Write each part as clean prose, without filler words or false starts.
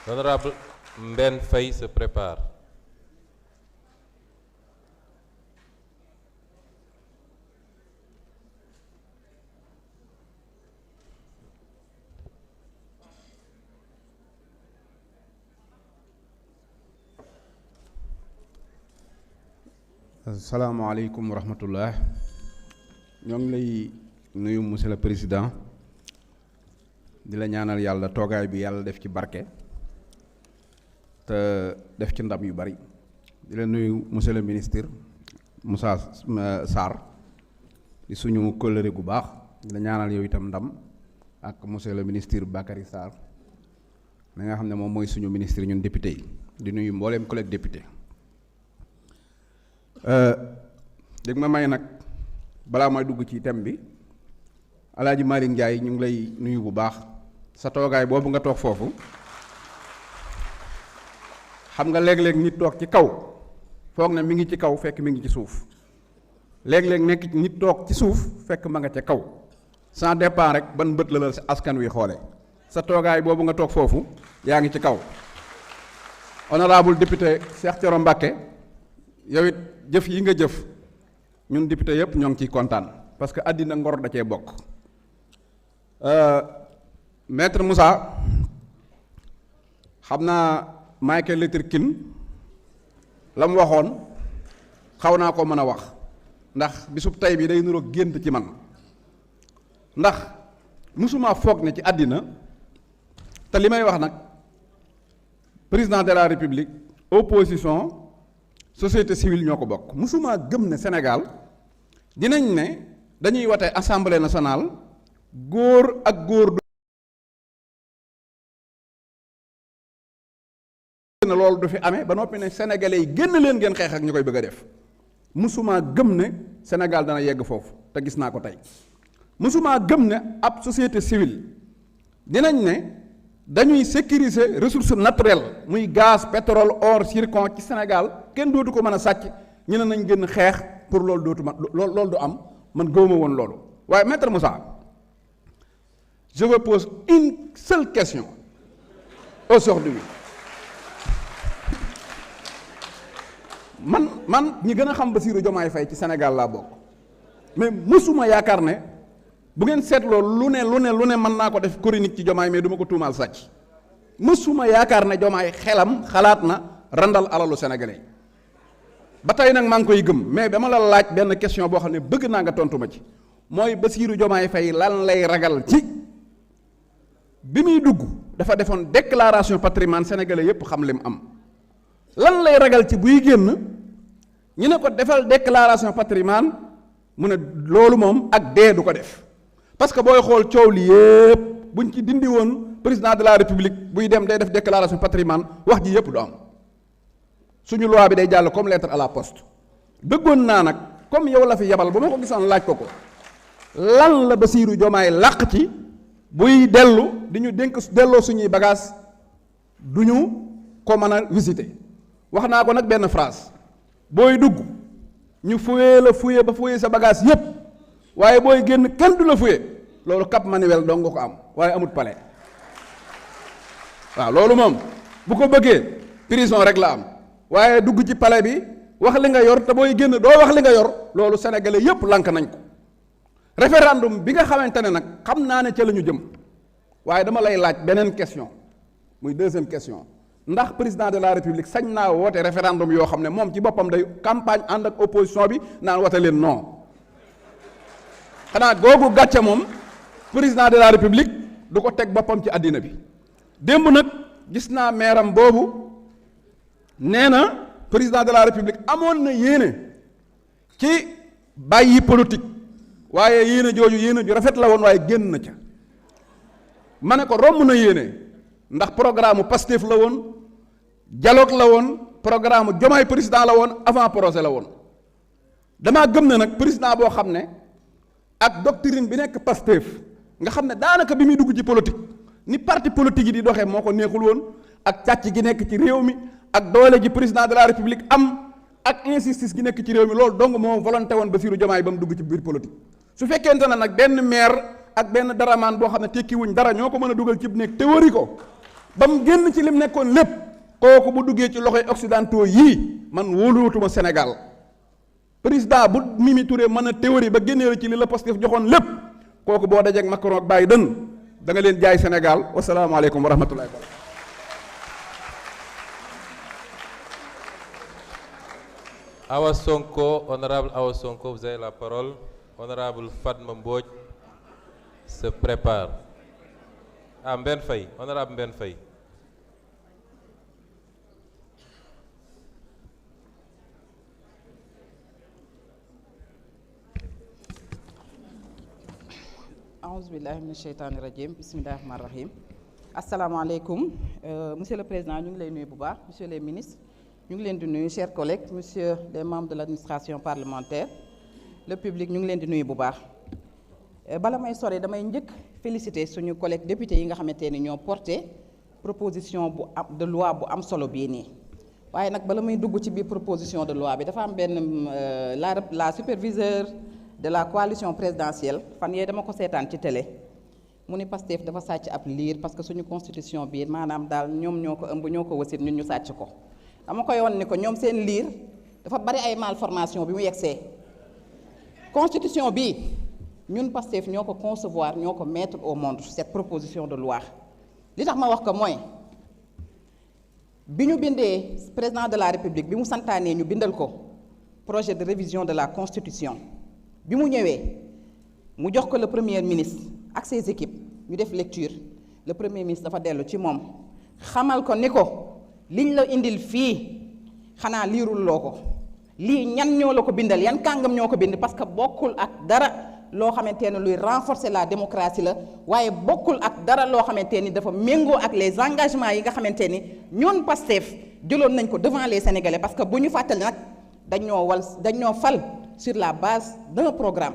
L'honorable Mben Faye se prépare. Asalaamaaleykum wa rahmatullah. ñoo ngi lay nuyu monsieur le président di la ñaanal yàlla toogaay bi yàlla def ci barke te def ci ndam yu bari. di la nuyu monsieur le ministre Moussa Sarr di suñu kóllëre gu baax di la ñaanal yow itam ndam ak monsieur le ministre Bakary Sarr mi nga xam ne moom mooy suñu ministre ñun député yi di nuyu mbooleem collègue député. dégg ma may nag balaa may dugg ci thème bi Alaaji Malick Ndiaye ñu ngi lay nuyu bu baax sa toogaay boobu nga toog foofu xam nga léeg-léeg nit toog ci kaw foog na mi ngi ci kaw fekk mi ngi ci suuf léeg-léeg nekk nit toog ci suuf fekk ma nga ca kaw sans dépend rek ban bët la askan wi xoole sa toogaay boobu nga toog foofu yaa ngi ci kaw. Honorable député Cheikh Thioro Mbacké yow it jëf yi nga jëf ñun député yëpp ñoo ngi ciy kontaan parce que àddina ngor da cee bokk. Maître Moussa xam naa Michael Luther King la mu waxoon xaw naa ko mën a wax ndax bisub tey bi day niroog gént ci man ndax musuma foog ne ci àddina te li may wax nag président de la république opposition société civile ñoo ko bokk musuma gëm ne Sénégal dinañ ne dañuy wote assemblée nationale góor ak góor na loolu du fi amee ba noppi ne sénégalais yi génn leen ngeen xeex ak ñu koy bëgg a def musuma gëm ne Sénégal dana yegg foofu te gis naa ko tey musuma gëm ne ab société civile dinañ ne dañuy sécuriser ressources naturelles muy gaz pétrole or zircon ci Sénégal kenn dootu ko mën a sàcc ñu ne nañ gën xeex pour loolu dootu ma loolu du am man gëwuma woon loolu waaye maître Moussa je vous pose une seule question aujourd'hui man ñi gën a xam Bassirou Diomaye Faye ci Sénégal laa bokk mais mësuma yaakaar ne bu ngeen seetloo lu ne mën naa ko def chronique ci Diomaye mais du ma ko tuumaal sàcc mësuma yaakaar ne Diomaye xelam xalaat na randal alalu sénégalais ba tey nag maa ngi koy gëm mais dama la laaj benn question boo xam ne bëgg naa nga tontu ma ci mooy Bassirou Diomaye Faye lan lay ragal ci bi muy dugg dafa defoon déclaration patrimoine sénégalais yépp xam lim am lan lay ragal ci buy génn ñu ne ko defal déclaration patrimoine mu ne loolu moom ak dee du ko def parce que booy xool coow li yépp buñ ci dindi woon président de la république buy dem day def déclaration patrimoine wax ji yépp du am suñu loi bi day jàll comme lettre à la poste bëggoon naa nag comme yow la fi yabal ba ma ko gisoon laaj ko lan la Bassirou Diomaye làq ci buy dellu di ñu dénk delloo suñuy bagage du ñu ko mën a visiter wax naa ko nag benn phrase booy dugg ñu fuyee la fuyee ba fuyee sa bagage yépp waaye booy génn kenn du la fuyee loolu Cap Manuel dong nga ko am waaye amut palais waaw loolu moom bu ko bëggee prison rek la am waaye dugg ci palais bi wax li nga yor te booy génn doo wax li nga yor loolu sénégalais yépp lank nañ ko référendum bi nga xamante ne nag xam naa ne ca la ñu jëm waaye dama lay laaj beneen question muy deuxième question ndax président de la république sañ naa woote référendum yoo xam ne moom ci boppam day campagne ànd ak opposition bi naan wote leen non xanaa googu gàcce moom président de la république du ko teg boppam ci àddina bi démb nag gis naa meeram boobu nee na président de la république amoon na yéene ci bàyyi politique waaye yéene jooju yéene ju rafet la woon waaye génn na ca ma ne ko romb na yéene ndax programme Pastef la woon dialogue la woon programme Diomaye président la woon avant projet la woon damaa gëm ne nag président boo xam ne ak doctrine bi nekk Pastef nga xam ne daanaka bi muy dugg ci politique ni parti politique yi di doxee moo ko neexul woon ak càcc gi nekk ci réew mi ak doole ji président de la république am ak injustice gi nekk ci réew mi loolu dong moo volonté woon Bassirou Diomaye ba mu dugg ci biir politique su fekkente ne nag benn maire ak benn daramaan boo xam ne tekki wuñ dara ñoo ko mën a dugal ci néeg te wëri ko ba mu génn ci lim nekkoon lépp kooku bu duggee ci loxoy occidentaux yii man wóoluwutuma Sénégal. président bu Mimi Touré mën a théorie ba génnee ci li la Pastef joxoon lépp kooku boo dajeek Macron ak Biden da nga leen jaay Sénégal. wasalaamaaleykum wa rahmatullahi wa barakatuh. Awa Sonko, honorable Awa Sonko, vous avez la parole. Honorable Fatma Mbodj se prépare. Ah, Mben Faye, honorable Mben Faye. aouzubillahi mina sheytaani rajim bismillahi rahmaani rahim asalaamaaleykum monsieur le président ñu ngi lay nuyu bu baax monsieur les ministres ñu ngi leen di nuyu chers collègues monsieur les membres de l'administration parlementaire le public ñu ngi leen di nuyu bu baax bala may sore damay njëkk féliciter suñu collègues députés yi nga xamante ni ñoo porté proposition bu am de loi bu am solo bii nii waaye nag bala may dugg ci biir proposition de loi bi dafa am benn la superviseur de la coalition présidentielle fan yee dama ko seetaan ci télé mu ni Pastef dafa sàcc ab liir parce que suñu constitution bii maanaam daal ñoom ñoo ko ëmb ñoo ko wasit ñun ñu sàcc ko dama koy won ni ko ñoom seen liir dafa bari ay malformation bi mu yegsee constitution bii ñun Pastef ñoo ko concevoir ñoo ko mettre au monde cette proposition de loi li tax ma wax ko mooy bi ñu bindee président de la république bi mu santaanee ñu bindal ko projet de révision de la constitution bi mu ñëwee mu jox ko le premier ministre ak ses équipes ñu def lecture le premier ministre dafa dellu ci moom xamal ko ni ko liñ la indil fii xanaa liirul loo ko lii ñan ñoo la ko bindal yan kàngam ñoo ko bind parce que bokkul ak dara loo xamante ne luy renforcer la démocratie la waaye bokkul ak dara loo xamante ni dafa méngoo ak les engagements yi nga xamante ni ñoon Pastef jëloon nañ ko devant les Sénégalais parce que bu ñu fàttali nag dañoo fal sur la base d'un programme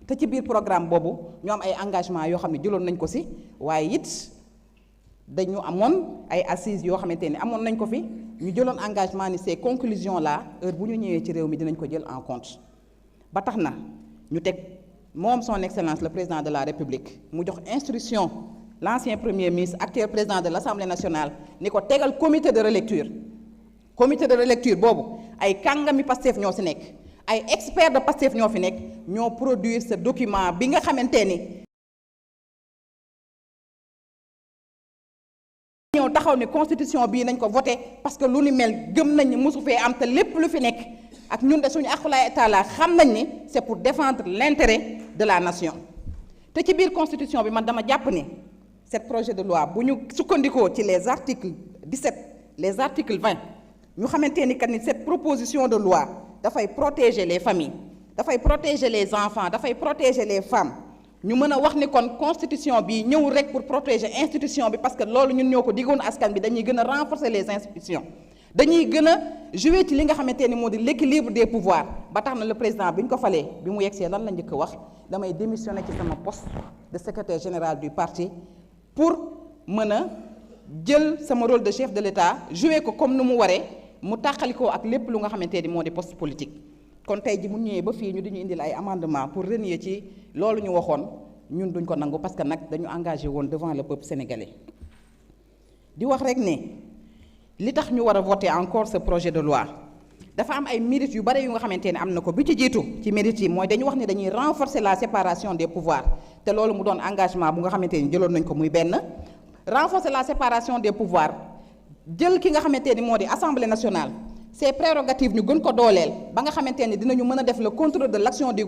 te ci biir programme boobu ñu am ay engagement yoo xam ne jëloon nañ ko ci waaye it dañu amoon ay assises yoo xamante ni amoon nañ ko fi ñu jëloon engagement ni ces conclusions là heure bu ñu ñëwee ci réew mi dinañ ko jël en compte ba tax na ñu teg moom son excellence le président de la république mu jox instruction l'ancien premier ministre actuel président de l'Assemblée nationale ni ko tegal comité de relecture boobu ay kàngami Pastef ñoo ci nekk ay experts de Pastef ñoo fi nekk ñoo produire ce document bi nga xamante ni ñëw taxaw ni constitution bii nañ ko voté parce que lu ni mel gëm nañ ni mosu fee am te lépp lu fi nekk ak ñun de suñu aqulaay taala xam nañ ni c'est pour défendre l'intérêt de la nation te ci biir constitution bi man dama jàpp ni cet projet de loi bu ñu sukkandikoo ci les articles 17 les articles 20 ñu xamante ni kat ni cette proposition de loi dafay protéger les familles dafay protéger les enfants dafay protéger les femmes ñu mën a wax ni kon constitution bi ñëw rek pour protéger institution bi parce que loolu ñun ñoo ko diggoon askan bi dañuy gën a renforcer les institutions dañuy gën a jouer ci li nga xamante ni moo di l'équilibre des pouvoirs ba tax na le président bi ñu ko falee bi mu yegsee lan la njëkk a wax damay démissionner ci sama poste de secrétaire général du parti pour mën a jël sama rôle de chef de l'État jouer ko comme nu mu waree mu tàqalikoo ak lépp lu nga xamante ni moo di poste politique kon tey ji mu ñëwee ba fii ñu dañu indil ay amendement pour renier ci loolu ñu waxoon ñun duñ ko nangu parce que nag dañu engagé woon devant le peuple sénégalais di wax rek ne li tax ñu war a voter encore ce projet de loi dafa am ay mérites yu bare yu nga xamante ne am na ko bi ci jiitu ci mérites yi mooy dañu wax ne dañuy renforcer la séparation des pouvoirs te loolu mu doon engagement bu nga xamante ni jëloon nañ ko muy benn renforcer la séparation des pouvoirs jël ki nga xamante ni moo di assemblée nationale ses prérogatives ñu gën ko dooleel ba nga xamante ni dinañu mën a def le contrôle de l'action du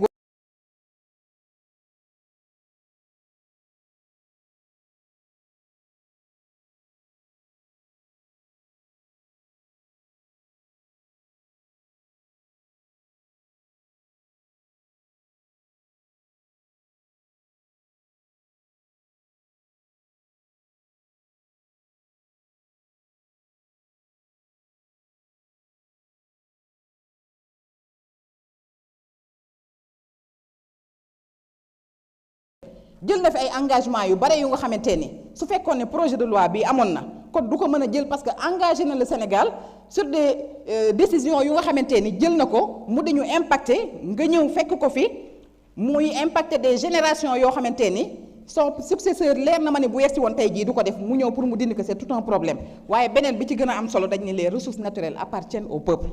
jël na fi ay engagement yu bare yu nga xamante ni su fekkoon ne projet de loi bi amoon na kon du ko mën a jël parce que engagé na le Sénégal sur des décisions yu nga xamante ni jël na ko mu dañu impacté nga ñëw fekk ko fi muy impacté des générations yoo xamante ni son successeur leer na ma ne bu yegsi woon tey jii du ko def mu ñëw pour mu dindi ko c'est tout un problème waaye beneen bi ci gën a am solo dañ ne les ressources naturelles appartiennent au peuple.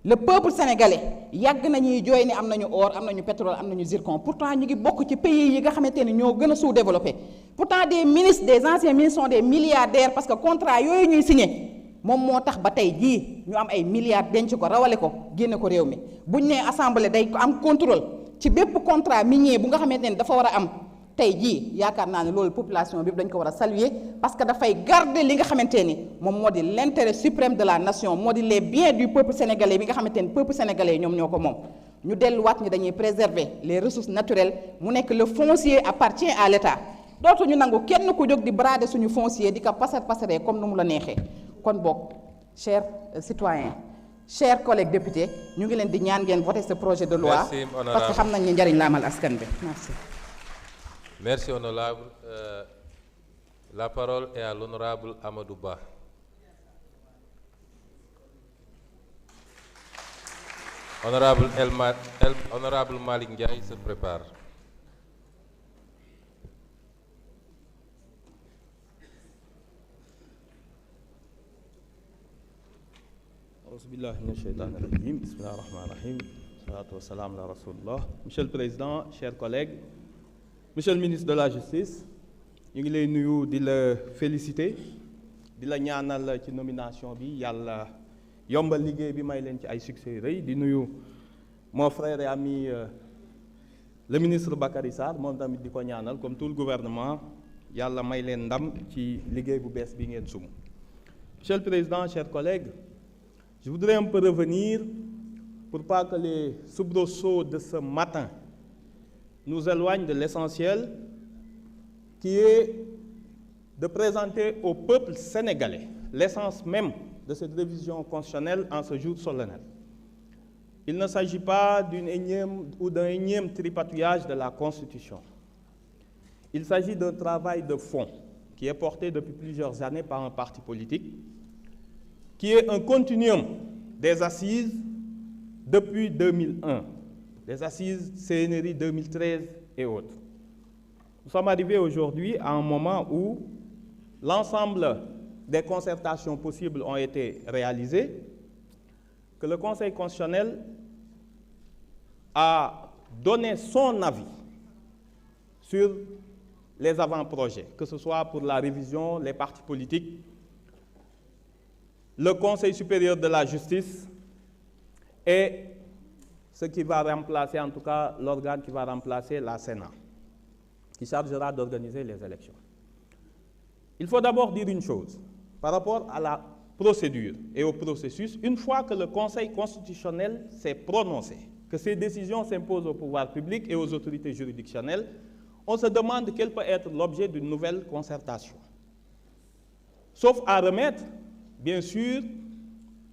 Le peuple sénégalais yàgg nañuy jooy ni am nañu or am nañu pétrole am nañu zircon pourtant ñu ngi bokk ci pays yi nga xamante ni ñoo gën a sous-développé pourtant des ministres des anciens ministres sont des milliardaires parce que contrat yooyu ñuy signé moom moo tax ba tey jii ñu am ay milliards denc ko rawale ko génne ko réew mi buñ nee assemblée day ko am contrôle ci bépp contrat minier bu nga xamante ni dafa war a am tey jii yaakaar naa ne loolu population bi dañ ko war a saluer parce que dafay garder li nga xamante ni moom moo di l'intérêt suprême de la nation moo di les biens du peuple sénégalais bi nga xamante ni peuple sénégalais ñoom ñoo ko moom ñu delluwaat ni dañuy préserver les ressources naturelles mu nekk le foncier appartient à l'État dootuñu nangu kenn ku jóg di brader suñu foncier di ko passeree comme nu mu la neexee kon boog chers citoyens chers collègues députés ñu ngi leen di ñaan ngeen voter ce projet de loi parce que xam nañ ne njariñ la amal askan bi merci. Merci honorable. La parole est à l'honorable Amadou Ba. Honorable Malick Ndiaye se prépare. Auzubillahi minash shaytanir rajim. Bismillahir rahmanir rahim. Salatu wassalam ala rasulillah. Monsieur le Président, chers collègues, Monsieur le ministre de la Justice, ñu ngi lay nuyu di la féliciter di la ñaanal ci nomination bi yàlla yombal liggéey bi may leen ci ay succès rëy di nuyu mon frère et ami le ministre Bakary Sarr moom tamit di ko ñaanal comme tout le gouvernement yàlla may leen ndam ci liggéey bu bees bi ngeen sum. Monsieur le Président, chers collègues, je voudrais un peu revenir pour pas que les soubresauts de ce matin nous éloigne de l'essentiel qui est de présenter au peuple sénégalais l'essence même de cette révision constitutionnelle en ce jour solennel. Il ne s'agit pas d'un énième tripatouillage de la Constitution. Il s'agit d'un travail de fond qui est porté depuis plusieurs années par un parti politique, qui est un continuum des assises depuis 2001. Les assises CNRI 2013 et autres. Nous sommes arrivés aujourd'hui à un moment où l'ensemble des concertations possibles ont été réalisées, que le Conseil constitutionnel a donné son avis sur les avant-projets, que ce soit pour la révision, les partis politiques, le Conseil supérieur de la justice et ce qui va remplacer, en tout cas, l'organe qui va remplacer la Sénat, qui chargera d'organiser les élections. Il faut d'abord dire une chose, par rapport à la procédure et au processus, une fois que le Conseil constitutionnel s'est prononcé, que ces décisions s'imposent au pouvoir public et aux autorités juridictionnelles, on se demande quel peut être l'objet d'une nouvelle concertation. Sauf à remettre, bien sûr,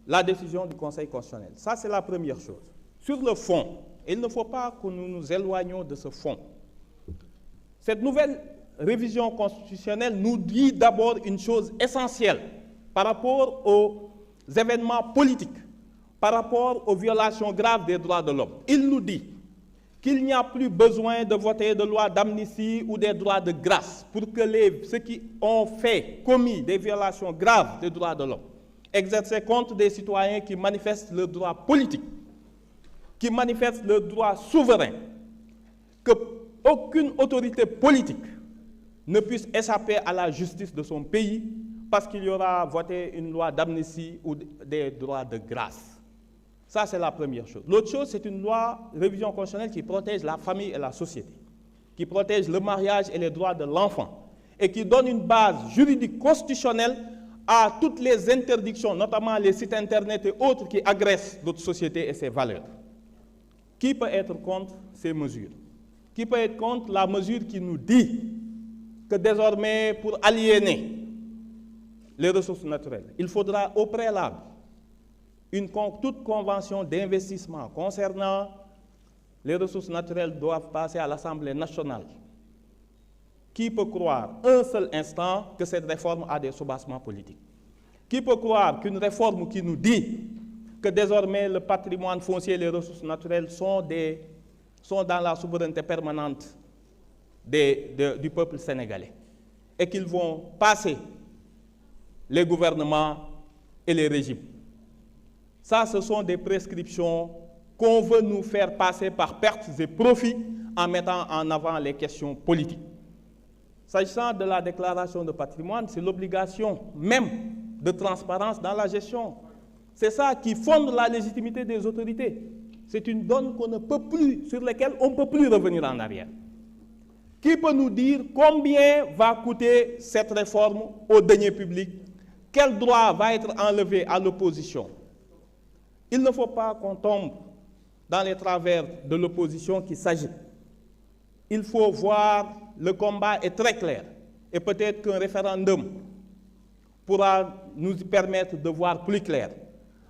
la décision du Conseil constitutionnel. Ça, c'est la première chose. Sur le fond, il ne faut pas que nous nous éloignions de ce fond. Cette nouvelle révision constitutionnelle nous dit d'abord une chose essentielle par rapport aux événements politiques, par rapport aux violations graves des droits de l'homme. Il nous dit qu'il n'y a plus besoin de voter de loi d'amnistie ou des droits de grâce pour que ceux qui ont commis des violations graves des droits de l'homme, exercés contre des citoyens qui manifestent leurs droits politiques, qui manifestent leurs droits souverains, qu'aucune autorité politique ne puisse échapper à la justice de son pays parce qu'il y aura voté une loi d'amnistie ou des droits de grâce. Ça, c'est la première chose. L'autre chose, c'est une loi, révision constitutionnelle qui protège la famille et la société, qui protège le mariage et les droits de l'enfant, et qui donne une base juridique constitutionnelle à toutes les interdictions, notamment les sites internet et autres qui agressent notre société et ses valeurs. Qui peut être contre ces mesures? Qui peut être contre la mesure qui nous dit que désormais, pour aliéner les ressources naturelles, il faudra au préalable toute convention d'investissement concernant les ressources naturelles doivent passer à l'Assemblée nationale. Qui peut croire un seul instant que cette réforme a des soubassements politiques? Qui peut croire qu'une réforme qui nous dit que désormais le patrimoine foncier et les ressources naturelles sont dans la souveraineté permanente du peuple sénégalais et qu'ils vont passer les gouvernements et les régimes. Ça, ce sont des prescriptions qu'on veut nous faire passer par pertes et profits en mettant en avant les questions politiques. S'agissant de la déclaration de patrimoine, c'est l'obligation même de transparence dans la gestion. C'est ça qui fonde la légitimité des autorités. C'est une donne qu'on ne peut plus, sur laquelle on ne peut plus revenir en arrière. Qui peut nous dire combien va coûter cette réforme aux deniers publics? Quel droit va être enlevé à l'opposition? Il ne faut pas qu'on tombe dans les travers de l'opposition qui s'agite. Il faut voir, le combat est très clair. Et peut-être qu'un référendum pourra nous permettre de voir plus clair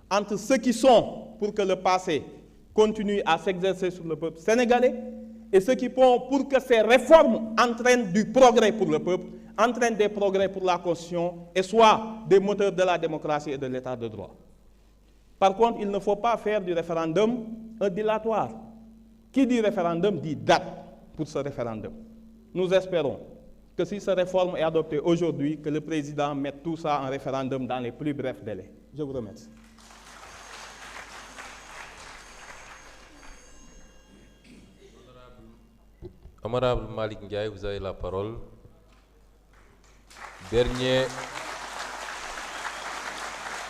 entre ceux qui sont pour que le passé continue à s'exercer sur le peuple sénégalais et ceux qui font pour que ces réformes entraînent du progrès pour le peuple, entraînent des progrès pour la Constitution et soient des moteurs de la démocratie et de l'état de droit. Par contre, il ne faut pas faire du référendum un dilatoire. Qui dit référendum dit date pour ce référendum. Nous espérons que si cette réforme est adoptée aujourd'hui, que le président mette tout ça en référendum dans les plus brefs délais. Je vous remercie. Honorable Malick Ndiaye, vous avez la parole. Dernier